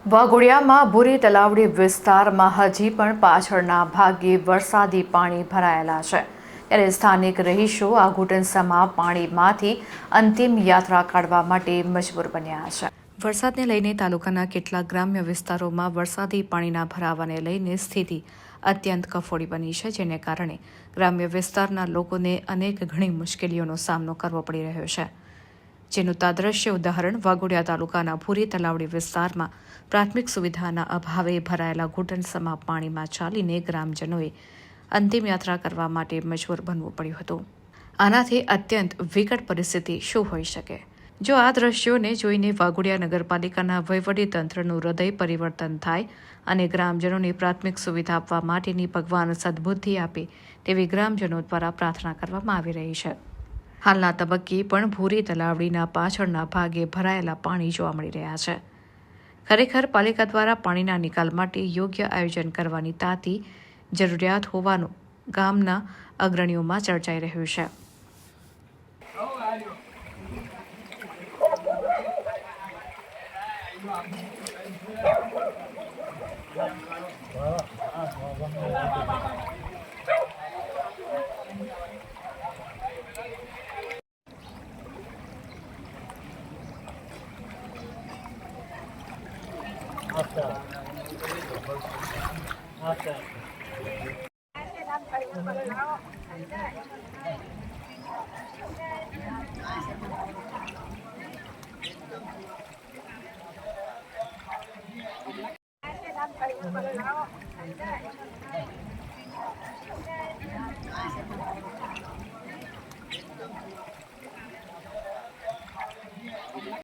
વાઘોડિયામાં ભૂરી તલાવડી વિસ્તારમાં હજી પણ પાછળના ભાગે વરસાદી પાણી ભરાયેલા છે ત્યારે સ્થાનિક રહીશો આ ઘૂંટણસામાં પાણીમાંથી અંતિમ યાત્રા કાઢવા માટે મજબૂર બન્યા છે। વરસાદને લઈને તાલુકાના કેટલાક ગ્રામ્ય વિસ્તારોમાં વરસાદી પાણીના ભરાવાને લઈને સ્થિતિ અત્યંત કફોડી બની છે, જેને કારણે ગ્રામ્ય વિસ્તારના લોકોને અનેક ઘણી મુશ્કેલીઓનો સામનો કરવો પડી રહ્યો છે। જેનું તાદ્રશ્ય ઉદાહરણ વાઘોડિયા તાલુકાના ભૂરી તલાવડી વિસ્તારમાં પ્રાથમિક સુવિધાના અભાવે ભરાયેલા ઘૂંટણસમા પાણીમાં ચાલીને ગ્રામજનોએ અંતિમ યાત્રા કરવા માટે મજબૂર બનવું પડ્યું હતું। આનાથી અત્યંત વિકટ પરિસ્થિતિ શું હોઈ શકે? જો આ દ્રશ્યોને જોઈને વાઘોડિયા નગરપાલિકાના વહીવટી તંત્રનું હૃદય પરિવર્તન થાય અને ગ્રામજનોને પ્રાથમિક સુવિધા આપવા માટેની ભગવાન સદબુદ્ધિ આપે તેવી ગ્રામજનો દ્વારા પ્રાર્થના કરવામાં આવી રહી છે। હાલના તબક્કે પણ ભૂરી તલાવડીના પાછળના ભાગે ભરાયેલા પાણી જોવા મળી રહ્યા છે। ખરેખર પાલિકા દ્વારા પાણીના નિકાલ માટે યોગ્ય આયોજન કરવાની તાતી જરૂરિયાત હોવાનું ગામના અગ્રણીઓમાં ચર્ચાઈ રહ્યું છે।